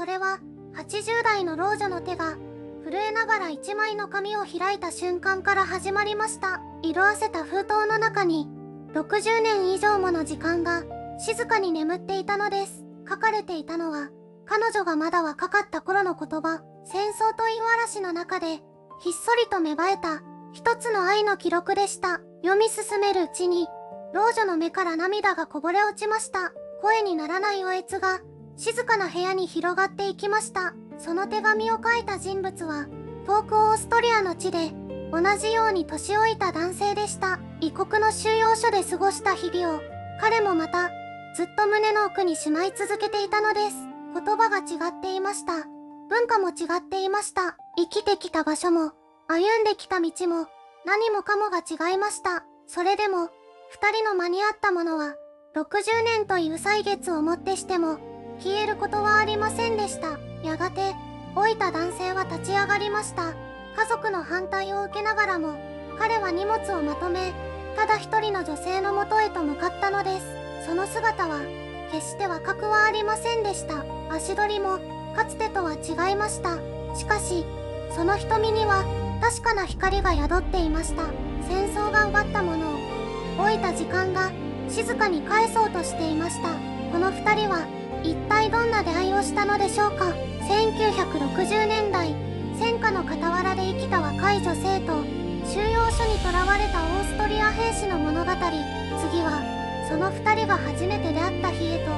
それは80代の老女の手が震えながら一枚の紙を開いた瞬間から始まりました。色あせた封筒の中に60年以上もの時間が静かに眠っていたのです。書かれていたのは彼女がまだ若かった頃の言葉。戦争という嵐の中でひっそりと芽生えた一つの愛の記録でした。読み進めるうちに老女の目から涙がこぼれ落ちました。声にならないおえつが静かな部屋に広がっていきました。その手紙を書いた人物は遠くオーストリアの地で同じように年老いた男性でした。異国の収容所で過ごした日々を彼もまたずっと胸の奥にしまい続けていたのです。言葉が違っていました。文化も違っていました。生きてきた場所も歩んできた道も何もかもが違いました。それでも二人の間に合ったものは60年という歳月をもってしても消えることはありませんでした。やがて老いた男性は立ち上がりました。家族の反対を受けながらも彼は荷物をまとめ、ただ一人の女性のもとへと向かったのです。その姿は決して若くはありませんでした。足取りもかつてとは違いました。しかしその瞳には確かな光が宿っていました。戦争が奪ったものを老いた時間が静かに返そうとしていました。この二人は一体どんな出会いをしたのでしょうか。1960年代、戦火の傍らで生きた若い女性と収容所に囚われたオーストリア兵士の物語。次はその二人が初めて出会った日へと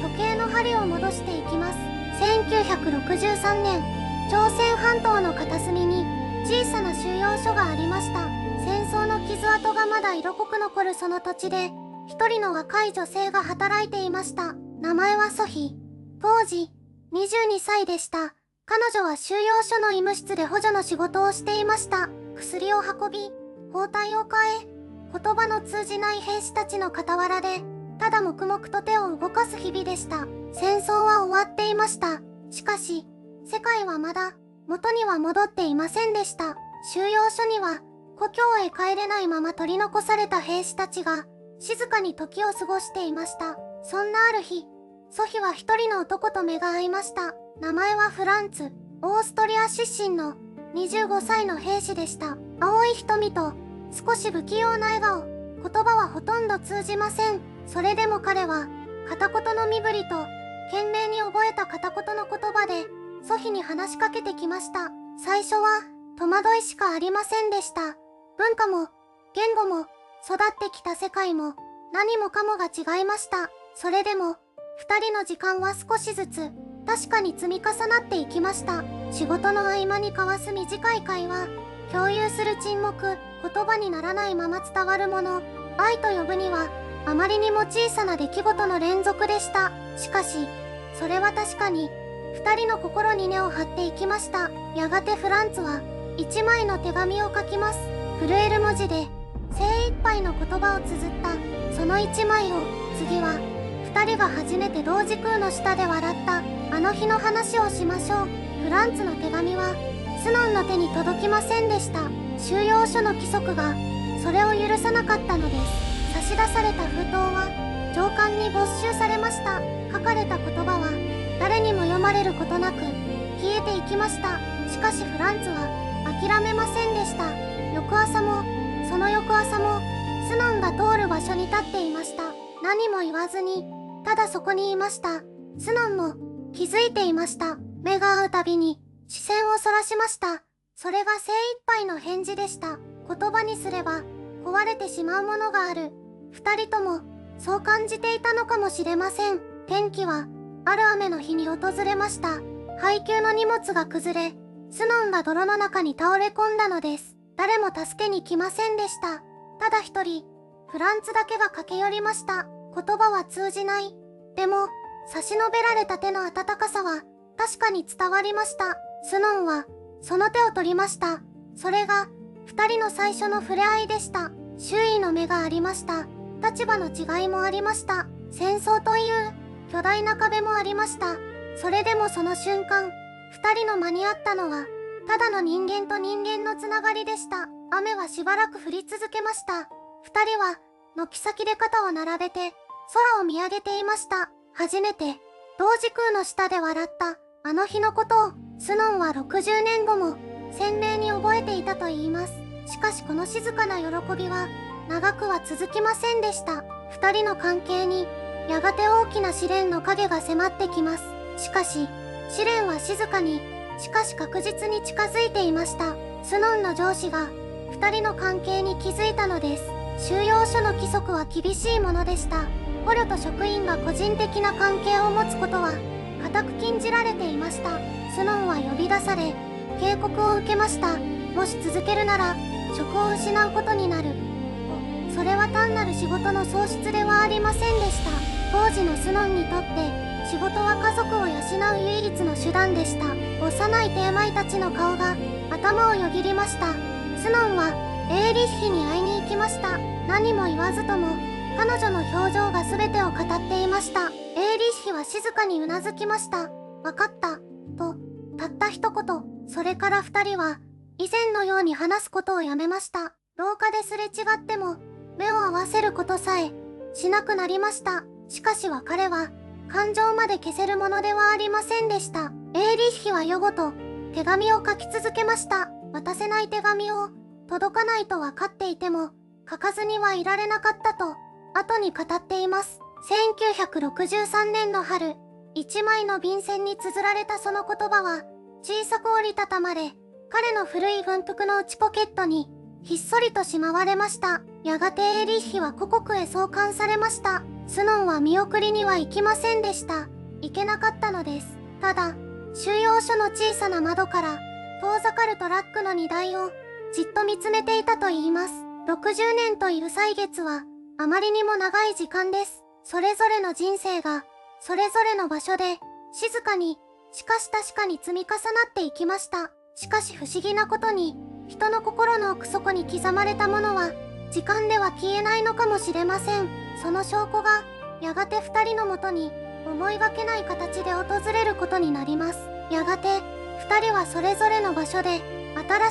時計の針を戻していきます。1963年、朝鮮半島の片隅に小さな収容所がありました。戦争の傷跡がまだ色濃く残るその土地で一人の若い女性が働いていました。名前はソフィー。当時22歳でした。彼女は収容所の医務室で補助の仕事をしていました。薬を運び、包帯を変え、言葉の通じない兵士たちの傍らでただ黙々と手を動かす日々でした。戦争は終わっていました。しかし世界はまだ元には戻っていませんでした。収容所には故郷へ帰れないまま取り残された兵士たちが静かに時を過ごしていました。そんなある日、ソフィは一人の男と目が合いました。名前はフランツ。オーストリア出身の25歳の兵士でした。青い瞳と少し不器用な笑顔。言葉はほとんど通じません。それでも彼は片言の身振りと懸命に覚えた片言の言葉でソフィに話しかけてきました。最初は戸惑いしかありませんでした。文化も言語も育ってきた世界も何もかもが違いました。それでも二人の時間は少しずつ確かに積み重なっていきました。仕事の合間に交わす短い会話、共有する沈黙、言葉にならないまま伝わるもの、愛と呼ぶにはあまりにも小さな出来事の連続でした。しかしそれは確かに二人の心に根を張っていきました。やがてフランツは一枚の手紙を書きます。震える文字で精一杯の言葉を綴ったその一枚を、次は二人が初めて同時空の下で笑ったあの日の話をしましょう。フランツの手紙はスノンの手に届きませんでした。収容所の規則がそれを許さなかったのです。差し出された封筒は上官に没収されました。書かれた言葉は誰にも読まれることなく消えていきました。しかしフランツは諦めませんでした。翌朝もその翌朝もスノンが通る場所に立っていました。何も言わずにただそこにいました。スノンも気づいていました。目が合うたびに視線をそらしました。それが精一杯の返事でした。言葉にすれば壊れてしまうものがある。二人ともそう感じていたのかもしれません。天気はある雨の日に訪れました。配給の荷物が崩れ、スノンが泥の中に倒れ込んだのです。誰も助けに来ませんでした。ただ一人、フランツだけが駆け寄りました。言葉は通じない。でも、差し伸べられた手の温かさは確かに伝わりました。スノンはその手を取りました。それが二人の最初の触れ合いでした。周囲の目がありました。立場の違いもありました。戦争という巨大な壁もありました。それでもその瞬間、二人の間に合ったのはただの人間と人間のつながりでした。雨はしばらく降り続けました。二人は軒先で肩を並べて空を見上げていました。初めて同時空の下で笑ったあの日のことをスノンは60年後も鮮明に覚えていたといいます。しかしこの静かな喜びは長くは続きませんでした。二人の関係にやがて大きな試練の影が迫ってきます。しかし試練は静かにしかし確実に近づいていました。スノンの上司が二人の関係に気づいたのです。収容所の規則は厳しいものでした。捕虜と職員が個人的な関係を持つことは固く禁じられていました。スノンは呼び出され警告を受けました。もし続けるなら職を失うことになると。それは単なる仕事の喪失ではありませんでした。当時のスノンにとって仕事は家族を養う唯一の手段でした。幼いテーマイたちの顔が頭をよぎりました。スノンはエーリッヒに会いに行きました。何も言わずとも彼女の表情が全てを語っていました。エーリッヒは静かにうなずきました。わかった、と、たった一言。それから二人は以前のように話すことをやめました。廊下ですれ違っても目を合わせることさえしなくなりました。しかし別れは感情まで消せるものではありませんでした。エーリッヒは夜ごと手紙を書き続けました。渡せない手紙を届かないと分かっていても書かずにはいられなかったと後に語っています。1963年の春、一枚の便箋に綴られたその言葉は小さく折りたたまれ、彼の古い軍服の内ポケットにひっそりとしまわれました。やがてエーリッヒは故国へ送還されました。スノンは見送りには行きませんでした。行けなかったのです。ただ、収容所の小さな窓から遠ざかるトラックの荷台をじっと見つめていたと言います。60年という歳月はあまりにも長い時間です。それぞれの人生がそれぞれの場所で静かにしかし確かに積み重なっていきました。しかし不思議なことに人の心の奥底に刻まれたものは時間では消えないのかもしれません。その証拠がやがて二人のもとに思いがけない形で訪れることになります。やがて二人はそれぞれの場所で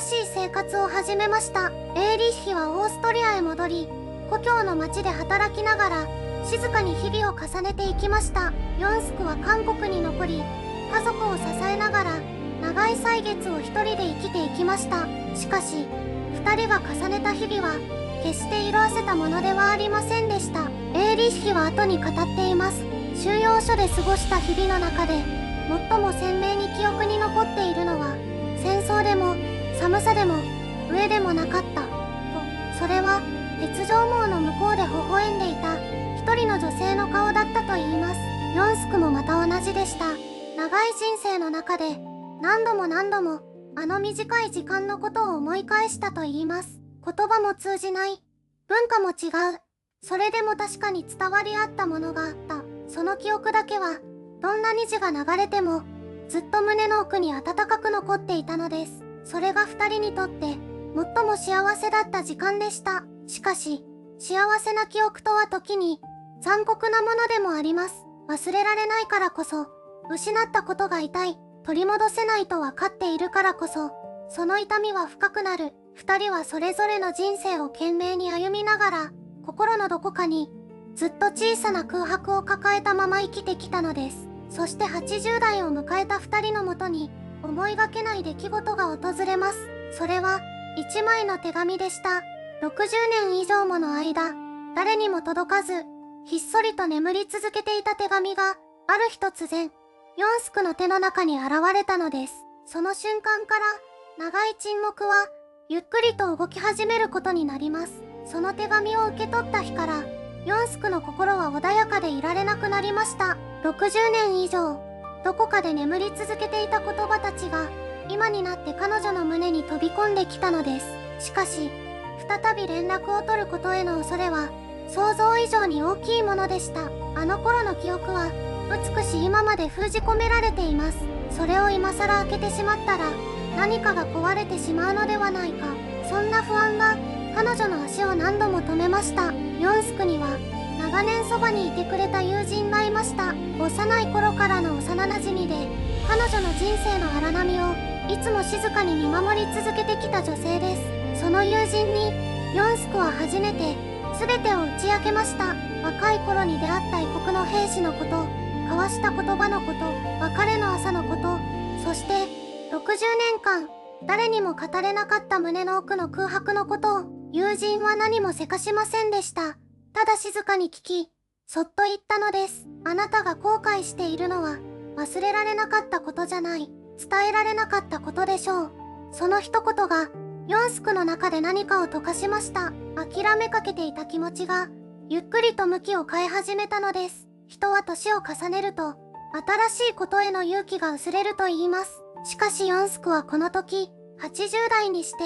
新しい生活を始めました。エーリッヒはオーストリアへ戻り故郷の町で働きながら静かに日々を重ねていきました。ヨンスクは韓国に残り家族を支えながら長い歳月を一人で生きていきました。しかし二人が重ねた日々は決して色あせたものではありませんでした。エーリッヒは後に語っています。収容所で過ごした日々の中で最も鮮明に記憶に残っているのは戦争でも寒さでも飢えでもなかったと。それは鉄条網の向こうで微笑んでいた一人の女性の顔だったと言います。ヨンスクもまた同じでした。長い人生の中で何度も何度もあの短い時間のことを思い返したと言います。言葉も通じない、文化も違う、それでも確かに伝わり合ったものがあった。その記憶だけはどんな虹が流れてもずっと胸の奥に温かく残っていたのです。それが二人にとって最も幸せだった時間でした。しかし幸せな記憶とは時に残酷なものでもあります。忘れられないからこそ失ったことが痛い、取り戻せないと分かっているからこそその痛みは深くなる。二人はそれぞれの人生を懸命に歩みながら心のどこかにずっと小さな空白を抱えたまま生きてきたのです。そして80代を迎えた二人のもとに思いがけない出来事が訪れます。それは一枚の手紙でした。60年以上もの間誰にも届かずひっそりと眠り続けていた手紙がある日突然ヨンスクの手の中に現れたのです。その瞬間から長い沈黙はゆっくりと動き始めることになります。その手紙を受け取った日からヨンスクの心は穏やかでいられなくなりました。60年以上どこかで眠り続けていた言葉たちが今になって彼女の胸に飛び込んできたのです。しかし再び連絡を取ることへの恐れは想像以上に大きいものでした。あの頃の記憶は美しい今まで封じ込められています。それを今更開けてしまったら何かが壊れてしまうのではないか、そんな不安が彼女の足を何度も止めました。ヨンスクには長年そばにいてくれた友人がいました。幼い頃からの幼なじみで彼女の人生の荒波をいつも静かに見守り続けてきた女性です。その友人にヨンスクは初めて全てを打ち明けました。若い頃に出会った異国の兵士のこと、交わした言葉のこと、別れの朝のこと、60年間、誰にも語れなかった胸の奥の空白のことを、友人は何もせかしませんでした。ただ静かに聞き、そっと言ったのです。あなたが後悔しているのは、忘れられなかったことじゃない。伝えられなかったことでしょう。その一言が、ヨンスクの中で何かを溶かしました。諦めかけていた気持ちが、ゆっくりと向きを変え始めたのです。人は年を重ねると、新しいことへの勇気が薄れると言います。しかしヨンスクはこの時、80代にして、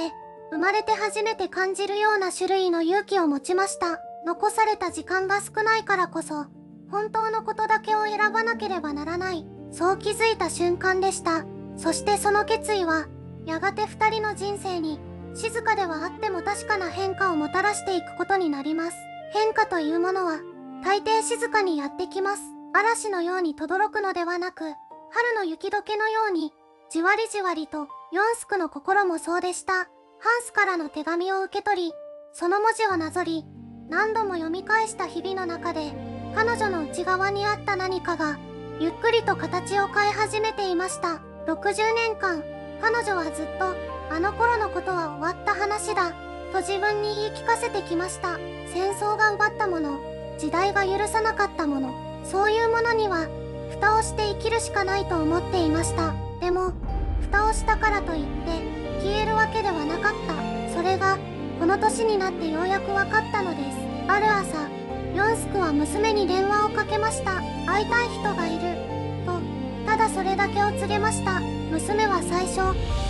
生まれて初めて感じるような種類の勇気を持ちました。残された時間が少ないからこそ、本当のことだけを選ばなければならない。そう気づいた瞬間でした。そしてその決意は、やがて二人の人生に、静かではあっても確かな変化をもたらしていくことになります。変化というものは、大抵静かにやってきます。嵐のように轟くのではなく、春の雪解けのように、じわりじわりと、ヨンスクの心もそうでした。ハンスからの手紙を受け取り、その文字をなぞり、何度も読み返した日々の中で、彼女の内側にあった何かが、ゆっくりと形を変え始めていました。60年間、彼女はずっと、あの頃のことは終わった話だ、と自分に言い聞かせてきました。戦争が奪ったもの、時代が許さなかったもの、そういうものには、蓋をして生きるしかないと思っていました。でも、蓋をしたからといって、消えるわけではなかった。それが、この年になってようやく分かったのです。ある朝、ヨンスクは娘に電話をかけました。会いたい人がいる。と、ただそれだけを告げました。娘は最初、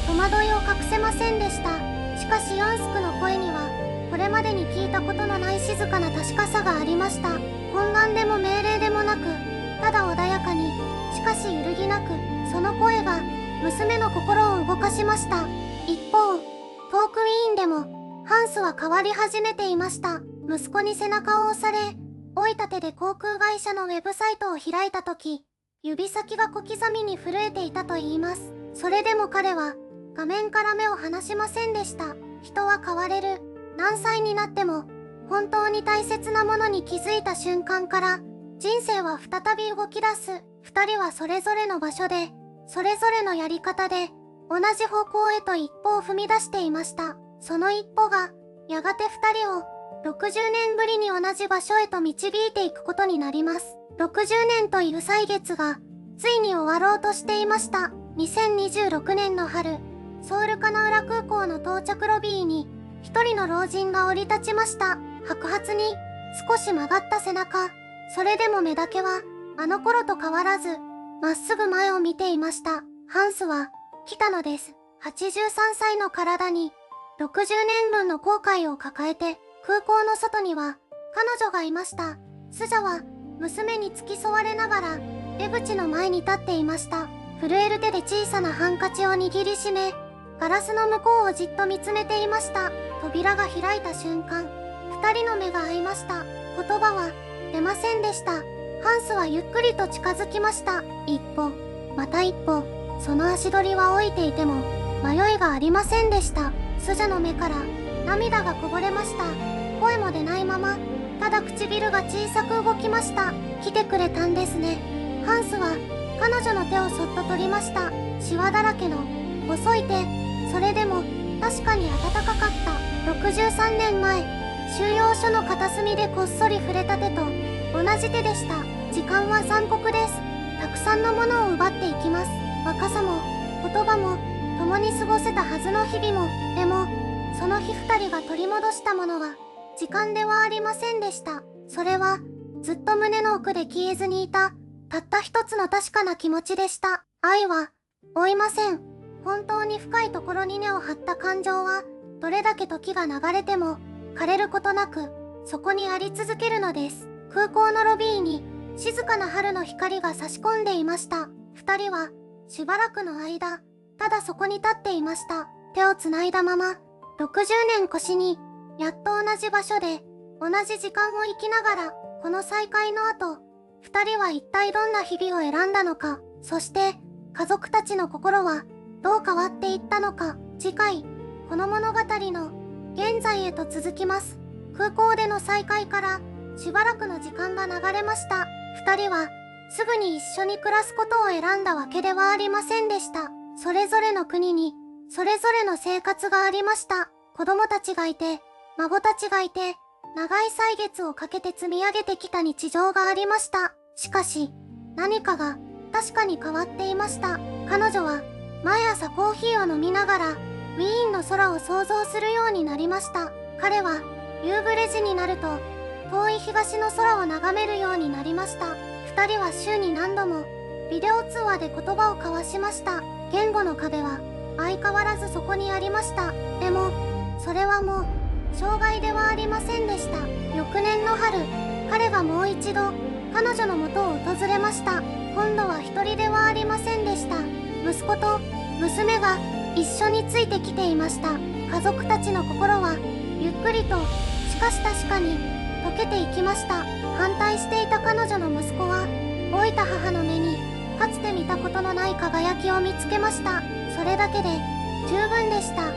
戸惑いを隠せませんでした。しかしヨンスクの声には、これまでに聞いたことのない静かな確かさがありました。懇願でも命令でもなく、ただ穏やかに、しかし揺るぎなく、その声が、娘の心を動かしました。一方、トークウィーンでも、ハンスは変わり始めていました。息子に背中を押され、老いた手で航空会社のウェブサイトを開いた時、指先が小刻みに震えていたと言います。それでも彼は、画面から目を離しませんでした。人は変われる。何歳になっても、本当に大切なものに気づいた瞬間から、人生は再び動き出す。二人はそれぞれの場所で、それぞれのやり方で、同じ方向へと一歩を踏み出していました。その一歩が、やがて二人を、60年ぶりに同じ場所へと導いていくことになります。60年という歳月が、ついに終わろうとしていました。2026年の春、ソウルカナウラ空港の到着ロビーに、一人の老人が降り立ちました。白髪に、少し曲がった背中、それでも目だけは、あの頃と変わらず、まっすぐ前を見ていました。ハンスは、来たのです。83歳の体に、60年分の後悔を抱えて、空港の外には、彼女がいました。スジャは、娘に付き添われながら、出口の前に立っていました。震える手で小さなハンカチを握りしめ、ガラスの向こうをじっと見つめていました。扉が開いた瞬間、二人の目が合いました。言葉は、出ませんでした。ハンスはゆっくりと近づきました。一歩、また一歩、その足取りは老いていても、迷いがありませんでした。スジャの目から、涙がこぼれました。声も出ないまま、ただ唇が小さく動きました。来てくれたんですね。ハンスは、彼女の手をそっと取りました。シワだらけの、細い手、それでも、確かに暖かかった。63年前、収容所の片隅でこっそり触れた手と、同じ手でした。時間は残酷です。たくさんのものを奪っていきます。若さも、言葉も、共に過ごせたはずの日々も。でも、その日二人が取り戻したものは、時間ではありませんでした。それは、ずっと胸の奥で消えずにいた、たった一つの確かな気持ちでした。愛は、追いません。本当に深いところに根を張った感情は、どれだけ時が流れても、枯れることなく、そこにあり続けるのです。空港のロビーに、静かな春の光が差し込んでいました。二人は、しばらくの間、ただそこに立っていました。手をつないだまま、60年越しに、やっと同じ場所で、同じ時間を生きながら、この再会の後、二人は一体どんな日々を選んだのか、そして、家族たちの心は、どう変わっていったのか。次回、この物語の、現在へと続きます。空港での再会から、しばらくの時間が流れました。二人は、すぐに一緒に暮らすことを選んだわけではありませんでした。それぞれの国に、それぞれの生活がありました。子供たちがいて、孫たちがいて、長い歳月をかけて積み上げてきた日常がありました。しかし、何かが確かに変わっていました。彼女は、毎朝コーヒーを飲みながら、ウィーンの空を想像するようになりました。彼は、夕暮れ時になると、遠い東の空を眺めるようになりました。二人は週に何度も、ビデオ通話で言葉を交わしました。言語の壁は、相変わらずそこにありました。でも、それはもう、障害ではありませんでした。翌年の春、彼がもう一度、彼女の元を訪れました。今度は一人ではありませんでした。息子と娘が一緒についてきていました。家族たちの心は、ゆっくりと、しかし確かに、溶けていきました。反対していた彼女の息子は、老いた母の目に、かつて見たことのない輝きを見つけました。それだけで、十分でした。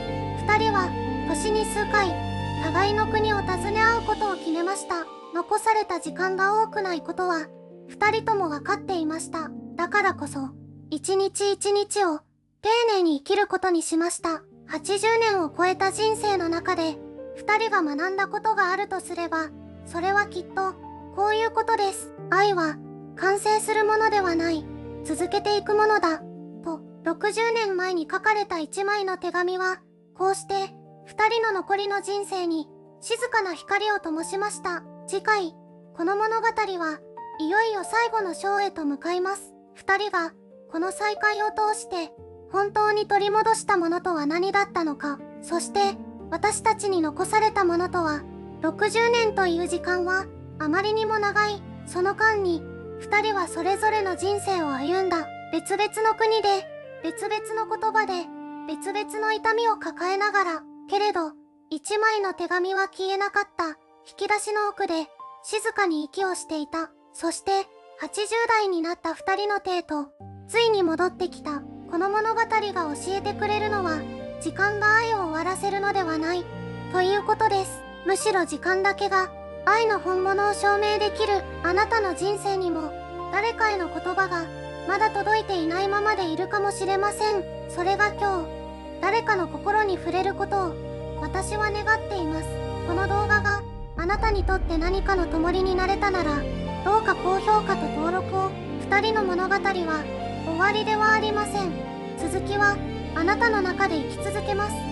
二人は、年に数回、互いの国を訪ね合うことを決めました。残された時間が多くないことは、二人とも分かっていました。だからこそ、一日一日を、丁寧に生きることにしました。80年を超えた人生の中で、二人が学んだことがあるとすれば、それはきっと、こういうことです。愛は、完成するものではない。続けていくものだ。と、60年前に書かれた一枚の手紙は、こうして、二人の残りの人生に、静かな光を灯しました。次回、この物語は、いよいよ最後の章へと向かいます。二人が、この再会を通して、本当に取り戻したものとは何だったのか、そして、私たちに残されたものとは、60年という時間は、あまりにも長い。その間に、二人はそれぞれの人生を歩んだ。別々の国で、別々の言葉で、別々の痛みを抱えながら、けれど、一枚の手紙は消えなかった。引き出しの奥で、静かに息をしていた。そして、80代になった二人の体と、ついに戻ってきた。この物語が教えてくれるのは、時間が愛を終わらせるのではない、ということです。むしろ時間だけが、愛の本物を証明できる。あなたの人生にも、誰かへの言葉が、まだ届いていないままでいるかもしれません。それが今日、誰かの心に触れることを、私は願っています。この動画が、あなたにとって何かの灯りになれたなら、どうか高評価と登録を。二人の物語は、終わりではありません。続きは、あなたの中で生き続けます。